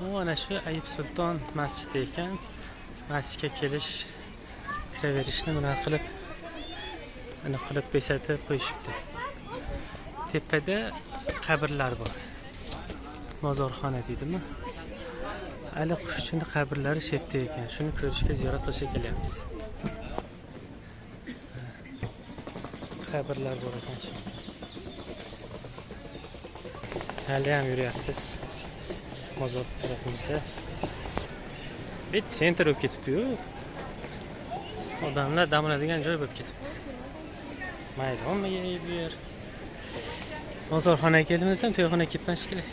Ana shu Ayub Sulton masjidi ekan. Masjidga kelish, kiraverishni buna qilib besatib qo'yishibdi. Tepada qabrlar bor. Mozorxona deydimi? Ali Qushchining qabrlari shu yerda ekan. Shuni ko'rishga, ziyorat qilishga kelyapmiz. Qabrlar bor ekan. Hali ham yuryapmiz. Mozor tarafimizda. Bet sentr bo'lib ketibdi-yu. Odamlar dam oladigan joy bo'lib ketibdi. Maydonmi bu yer? Mozorxonaga keldim desam, to'yxonaga ketmanish kerak.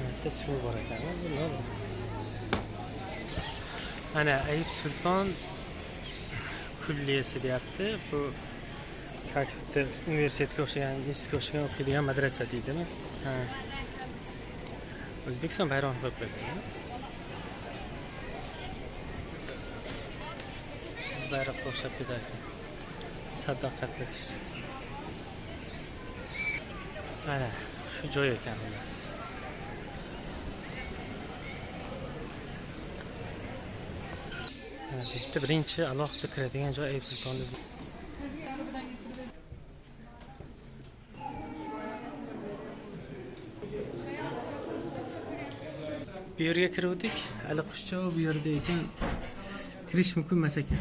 Bitta suv bor ekan. Ana Ayub Sulton kulliyasi deyapti. Bu kakta universitetga o'xshagan, institutga o'xshagan o'qiydigan madrasa deydimi? Ha. O'zbekiston bayrog'ini qo'yib qo'yibdi. Biz bayroqqa o'xshab ketarkan. Sadoqatlash. Mana shu joy ekan xullas. Bitta birinchi alohida kiradigan joy Ayub Sultonning. Bu yerga kirdik. Ali Qushcha bu yerda ekan. Kirish mumkin emas ekan.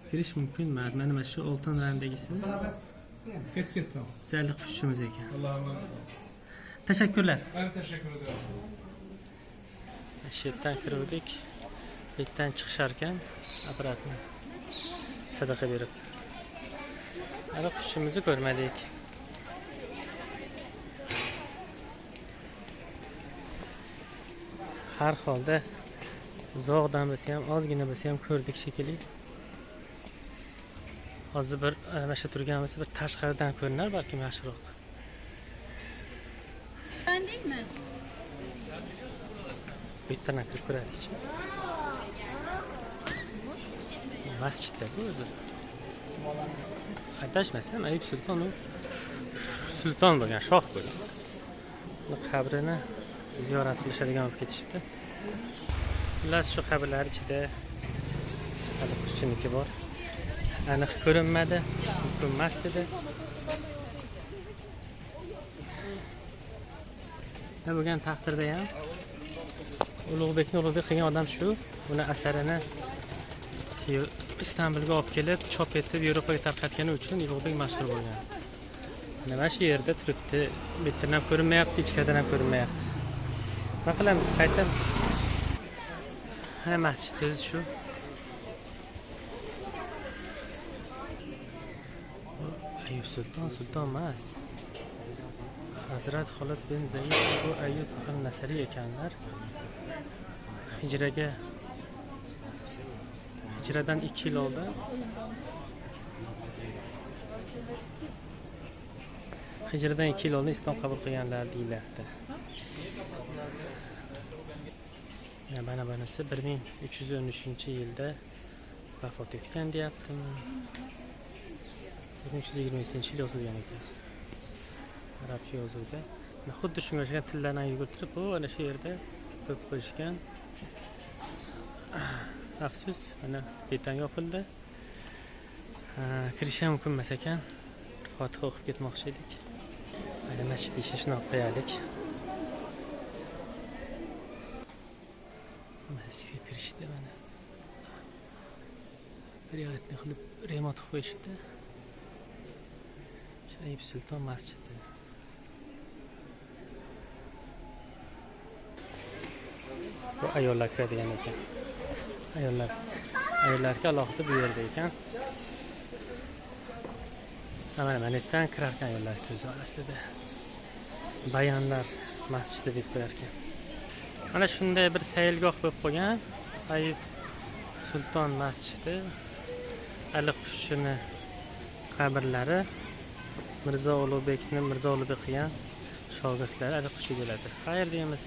Kirish mumkin emas. Mana shu oltin rangdagisi. Ketdim. Ali Qushchimiz ekan. Tashakkurlar. Ben teşekkür ederim. Shu yerdan kirdik. Bu yerdan chiqishar ekan apparatni sadaqa berib. Ali Qushchimizni ko'rmadik. Har holda uzoqdan bo'lsa ham, ozgina bo'lsa ham ko'rdik shekilli. Hozir bir mana shu turganimiz bir tashqaridan ko'rinar, balki yaxshiroq. Ben değil mi? Bu yerdan kirib ko'raylik. Masjidda bu o'zi. Adashmasam Ayub Sulton sulton bo'lgan, shoh bo'lgan. Qabrini ziyorat qilishadigan bo'lib ketishibdi. Xullas shu qabrlar ichida Ali Qushchiniki bor. Aniq ko'rinmadi, mumkin emas dedi. Ne bo'lgan taqdirda ham Ulug'bekni ulug'bek qilgan odam shu. Uni asarini Istanbulga olib kelib, chop etib, Yevropaga tarqatgani uchun Ulug'bek mashhur bo'lgan. Mana shu yerda turibdi. Bu yerdan ham ko'rinmayapti, ichkaridan ham ko'rinmayapti. Nima qilamiz? Qaytamiz. Ha, masjid o'zi shu. Ayub Sulton emas. Hazrat Xolid bin Zayd bu Ayub al-Nasri ekanlar. Hijradan 2 yil oldin. Hijradan 2 yil oldin islom qabul qilganlar deyiladi. Mana bunisi 1313-yilda vafot etgan deyaptimi? 1327-yil yozilgan ekan. Arabcha yozuvda. Xuddi shunga o'xshagan tillarni yugurtirib, ana shu yerda qo'yib qo'yishgan. Afsus, mana beton yopildi. Kirish ham mumkin emas ekan. Fotiha o'qib ketmoqchi edik. Mana masjid ishini olib qo'yaylik. Masjidga kirishdi mana. Riyoyatni qilib remont qilib qo'yishdi. Ayub Sulton masjidi. Bu ayollar kiradigan ekan. Ayollarga alohida bu yerda ekan. Mana yerdan kirar ekan ayollar ko'zi aslida. Bayonlar masjidi deb qo'yar ekan. Mana shunday bir sayilgoh bo'lib qolgan. Ayub Sulton masjidi. Ali Qushchini qabrlari. Mirzo Ulug'bekni Mirzo Ulug'bek qilgan shogirdlari Ali Qushchi bo'ladi. Xayr deymiz.